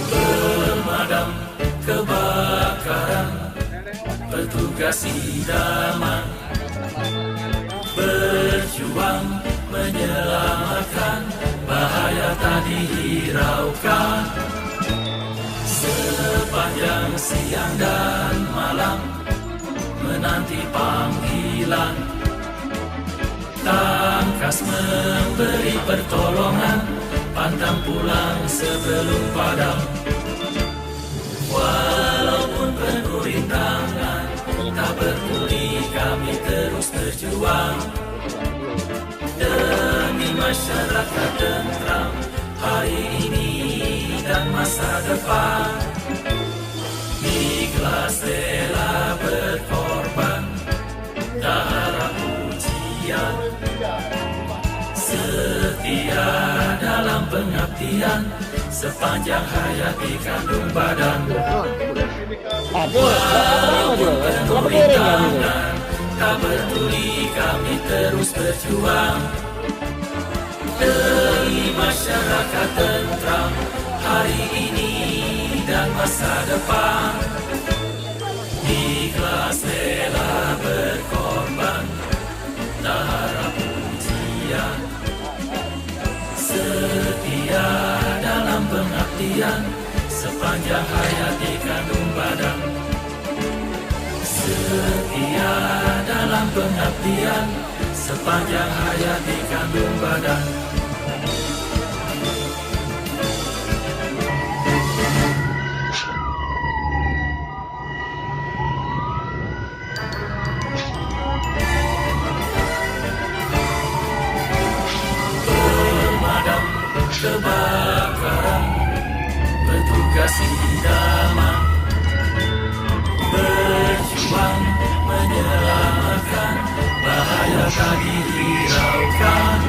Pemadam kebakaran, petugas idaman berjuang menyelamatkan, bahaya tak dihiraukan. Sepanjang siang dan malam menanti panggilan, tangkas memberi pertolongan, pantang pulang sebelum padam. Walaupun penuh rintangan, tak peduli kami terus berjuang demi masyarakat tentram hari ini dan masa depan. Ikhlas rela berkorban, tak harap ujian, setia dalam pengabdian, sepanjang hayat di kandung badan. Walaupun penuh rintangan, tak peduli kami terus berjuang demi masyarakat tentram hari ini dan masa depan. Ikhlas rela berkorban, tak harap ujian, setia dalam pengabdian, sepanjang hayat di kandung badan. Setia dalam pengabdian, sepanjang hayat di kandung badan. Pemadam kebakaran, petugas idaman berjuang menyelamatkan, bahaya tak dihiraukan.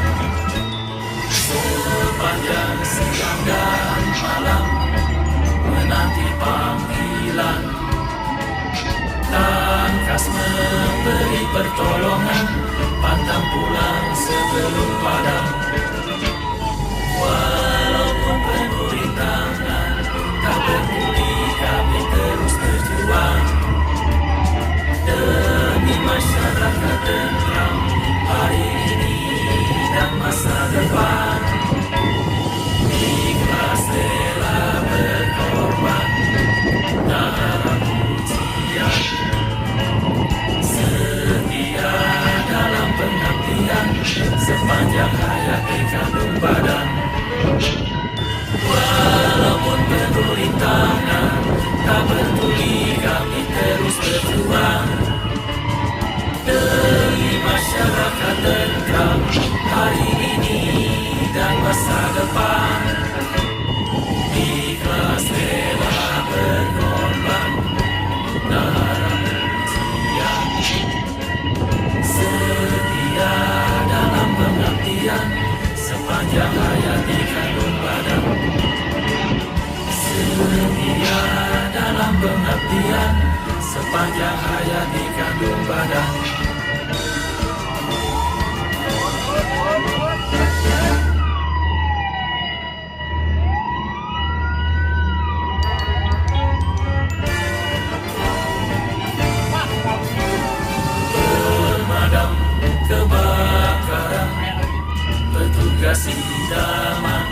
Sepanjang siang dan malam menanti panggilan, tangkas memberi pertolongan, pantang pulang sebelum padam. Walaupun penuh rintangan, tak peduli kami terus berjuang demi masyarakat tentram hari ini dan masa depan. Ikhlas rela berkorban, tak harap ujian, setia dalam pengabdian, sepanjang hayat di kandung badan. Walaupun penuh rintangan, tak peduli kami terus berjuang demi masyarakat tentram hari ini dan masa depan. Ikhlas rela berkorban, tak harap ujian, setia dalam pengabdian, sepanjang hayat di kandung badan. Setia dalam pengabdian, sepanjang hayat di kandung badan. Pemadam kebakaran, petugas idaman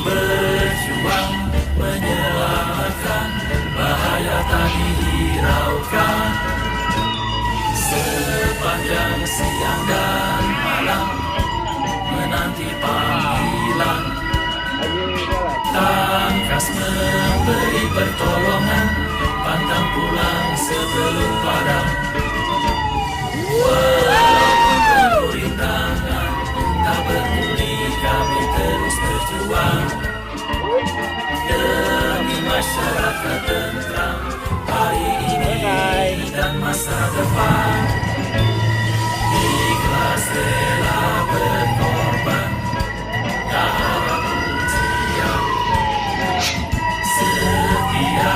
berjuang menyelamatkan, bahaya tak dihiraukan. Sepanjang siang dan malam menanti panggilan, tangkas memberi pertolongan, pantang pulang sebelum padam. Walaupun penuh rintangan, tak peduli kami terus berjuang demi masyarakat tentram hari ini dan masa depan. Ikhlas rela berkorban, tak harap ujian, setia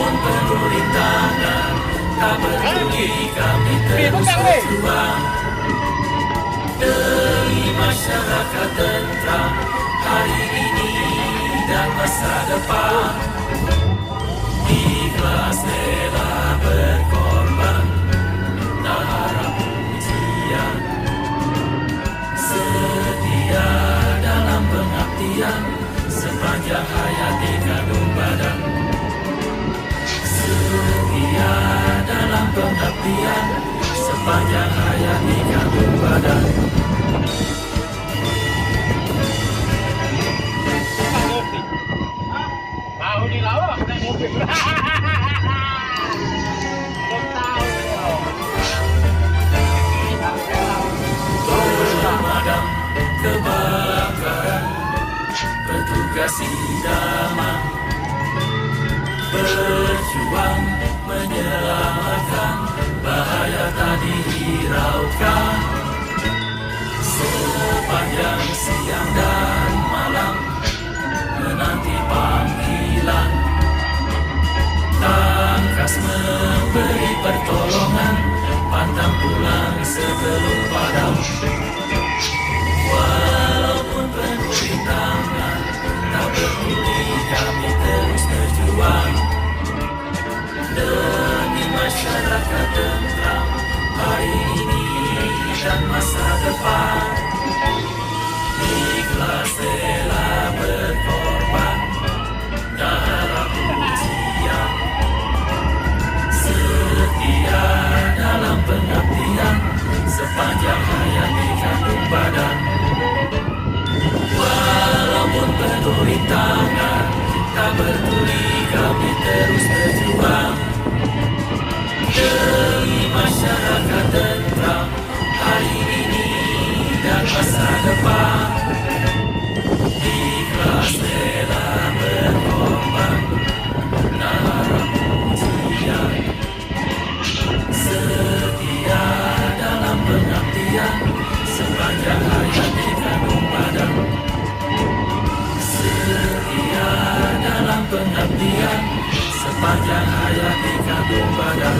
Walaupun penuh rintangan, tak peduli kami terus berjuang demi masyarakat tentram hari ini dan masa depan. Ikhlas rela berkorban, tak harap pujian, setia dalam pengabdian sepanjang hayat di kandung badan. Setia dalam pengabdian sepanjang hayat di kandung badan. Tahu di lawak naik mobil. Pemadam kebakaran, petugas idaman, berjuang menyelamatkan, bahaya tak dihiraukan. Sepanjang siang dan malam menanti panggilan, tangkas memberi pertolongan, pantang pulang sebelum padam. Walaupun penuh rintangan, tak peduli kami terus berjuang demi masyarakat tentram hari ini dan masa depan. Ikhlas rela berkorban, tak harap pujian, setia dalam pengabdian sepanjang hayat di kandung badan. Walaupun penuh rintangan, tak peduli kami terus berjuang demi masyarakat tentram hari ini dan masa depan. Ikhlas rela berkorban, tak harap pujian, setia dalam pengabdian sepanjang hayat di kandung badan. Setia dalam pengabdian sepanjang hayat di kandung badan.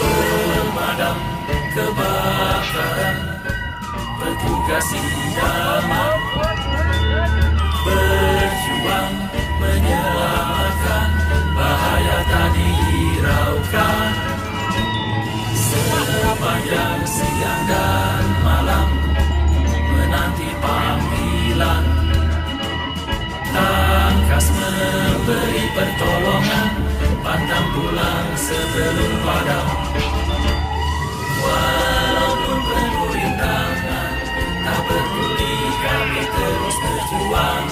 Pemadam kebakaran, petugas idaman, berjuang menyelamatkan, bahaya tak dihiraukan. Sepanjang siang dan malam menanti panggilan, tangkas memberi pertolongan, pantang pulang sebelum padam. Walaupun penuh rintangan, tak peduli kami terus berjuang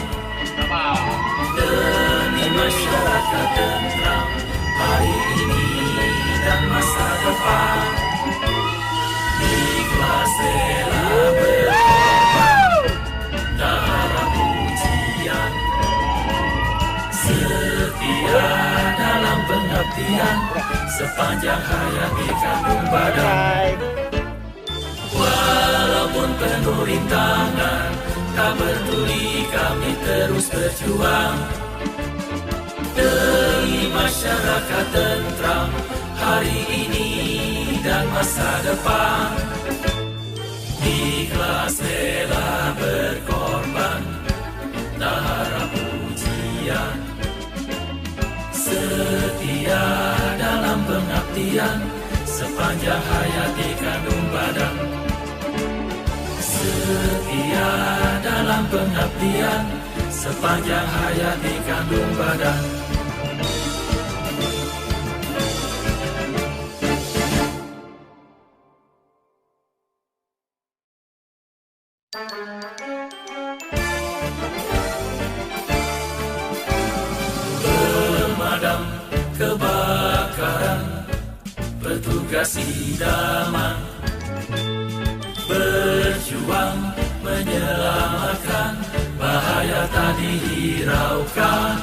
demi masyarakat tentram hari ini dan masa depan. Ikhlas rela berkorban, tak harap pujian, setia dalam pengabdian sepanjang hayat di kandung badan. Walaupun penuh rintangan, tak peduli kami terus berjuang demi masyarakat tentram hari ini dan masa depan. Ikhlas rela berkorban, tak harap pujian, setia dalam pengabdian sepanjang hayat di kandung badan. Setia dalam pengabdian sepanjang hayat di kandung badan. Pemadam kebakaran, petugas idaman, berjuang menyelamatkan, bahaya tak dihiraukan.